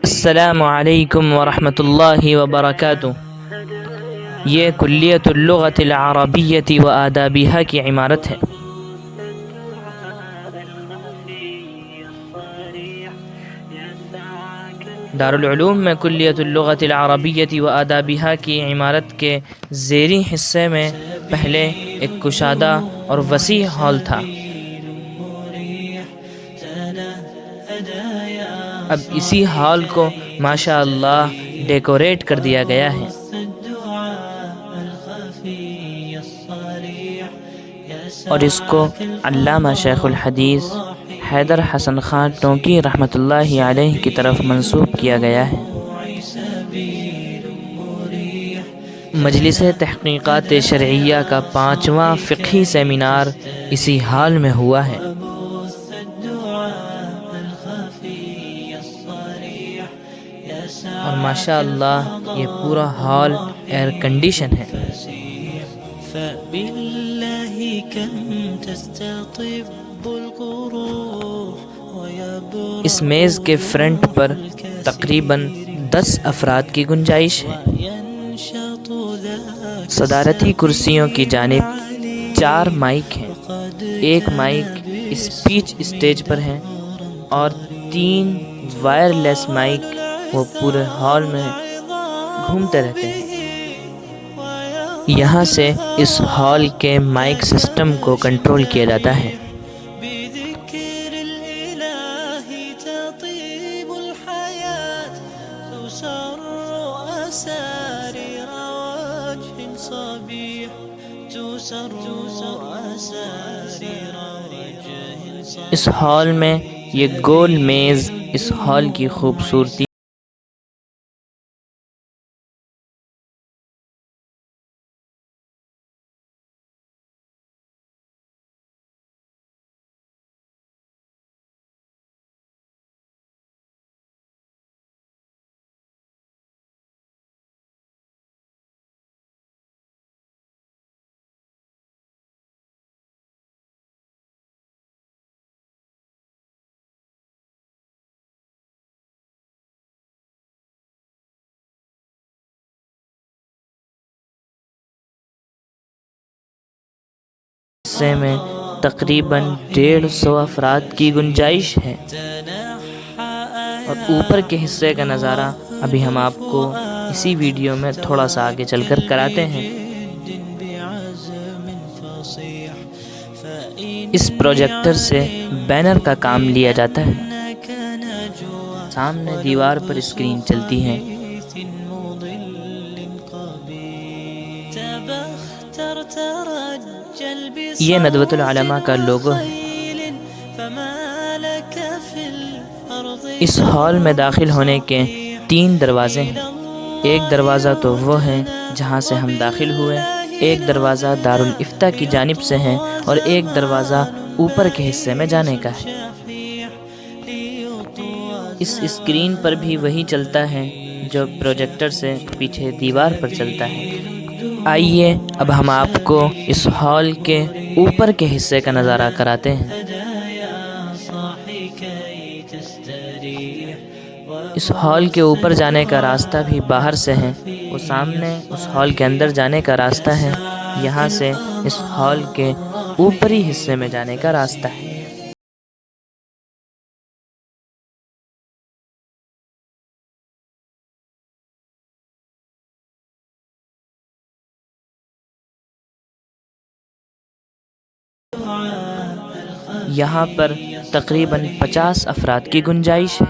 السلام علیکم ورحمۃ اللہ وبرکاتہ۔ یہ کلیۃ اللغۃ العربیۃ و آدابها کی عمارت ہے۔ دارالعلوم میں کلیۃ اللغۃ العربیۃ و آدابها کی عمارت کے زیریں حصے میں پہلے ایک کشادہ اور وسیع ہال تھا۔ اب اسی ہال کو ماشاء اللہ ڈیکوریٹ کر دیا گیا ہے۔ اور اس کو علامہ شیخ الحدیث حیدر حسن خان ٹونکی رحمۃ اللہ علیہ کی طرف منسوب کیا گیا ہے۔ مجلس تحقیقات شرعیہ کا 5واں فقہی سیمینار اسی ہال میں ہوا ہے۔ اور ماشاء اللہ یہ پورا ہال ایئر کنڈیشن ہے۔ اس میز کے فرنٹ پر تقریباً 10 افراد کی گنجائش ہے۔ صدارتی کرسیوں کی جانب 4 مائک ہیں۔ ایک مائک اسپیچ اسٹیج پر ہے اور 3 وائرلیس مائک وہ پورے ہال میں گھومتے رہتے ہیں۔ یہاں سے اس ہال کے مائک سسٹم کو کنٹرول کیا جاتا ہے۔ اس ہال میں یہ گول میز اس ہال کی خوبصورتی حصے میں تقریباً 150 افراد کی گنجائش ہے۔ اور اوپر کے حصے کا نظارہ ابھی ہم آپ کو اسی ویڈیو میں تھوڑا سا آگے چل کر کراتے ہیں۔ اس پروجیکٹر سے بینر کا کام لیا جاتا ہے۔ سامنے دیوار پر اسکرین چلتی ہے۔ یہ ندوۃ العلماء کا لوگو ہے۔ اس ہال میں داخل ہونے کے 3 دروازے ہیں۔ ایک دروازہ تو وہ ہے جہاں سے ہم داخل ہوئے، ایک دروازہ دارالافتاء کی جانب سے ہے اور ایک دروازہ اوپر کے حصے میں جانے کا ہے۔ اس اسکرین پر بھی وہی چلتا ہے جو پروجیکٹر سے پیچھے دیوار پر چلتا ہے۔ آئیے اب ہم آپ کو اس ہال کے اوپر کے حصے کا نظارہ کراتے ہیں۔ اس ہال کے اوپر جانے کا راستہ بھی باہر سے ہے۔ وہ سامنے اس ہال کے اندر جانے کا راستہ ہے۔ یہاں سے اس ہال کے اوپری حصے میں جانے کا راستہ ہے۔ یہاں پر تقریباً 50 افراد کی گنجائش ہے۔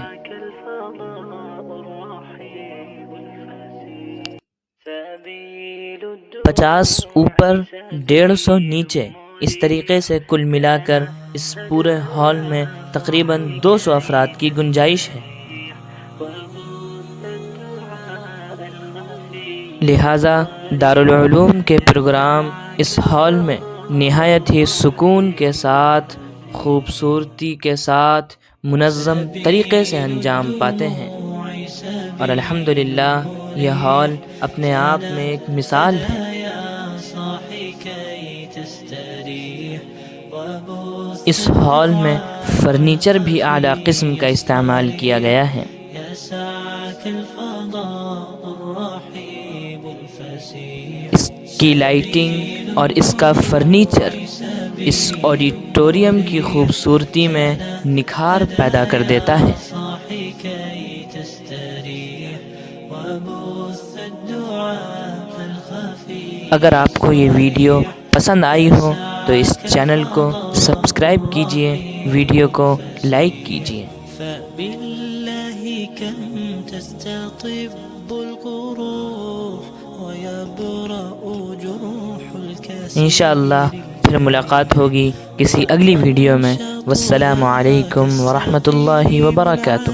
پچاس اوپر 150 نیچے، اس طریقے سے کل ملا کر اس پورے ہال میں تقریباً 200 افراد کی گنجائش ہے۔ لہٰذا دارالعلوم کے پروگرام اس ہال میں نہایت ہی سکون کے ساتھ، خوبصورتی کے ساتھ، منظم طریقے سے انجام پاتے ہیں۔ اور الحمدللہ یہ ہال اپنے آپ میں ایک مثال ہے۔ اس ہال میں فرنیچر بھی اعلیٰ قسم کا استعمال کیا گیا ہے۔ اس کی لائٹنگ اور اس کا فرنیچر اس آڈیٹوریم کی خوبصورتی میں نکھار پیدا کر دیتا ہے۔ اگر آپ کو یہ ویڈیو پسند آئی ہو تو اس چینل کو سبسکرائب کیجئے، ویڈیو کو لائک کیجئے۔ انشاءاللہ پھر ملاقات ہوگی کسی اگلی ویڈیو میں۔ والسلام علیکم ورحمۃ اللہ وبرکاتہ۔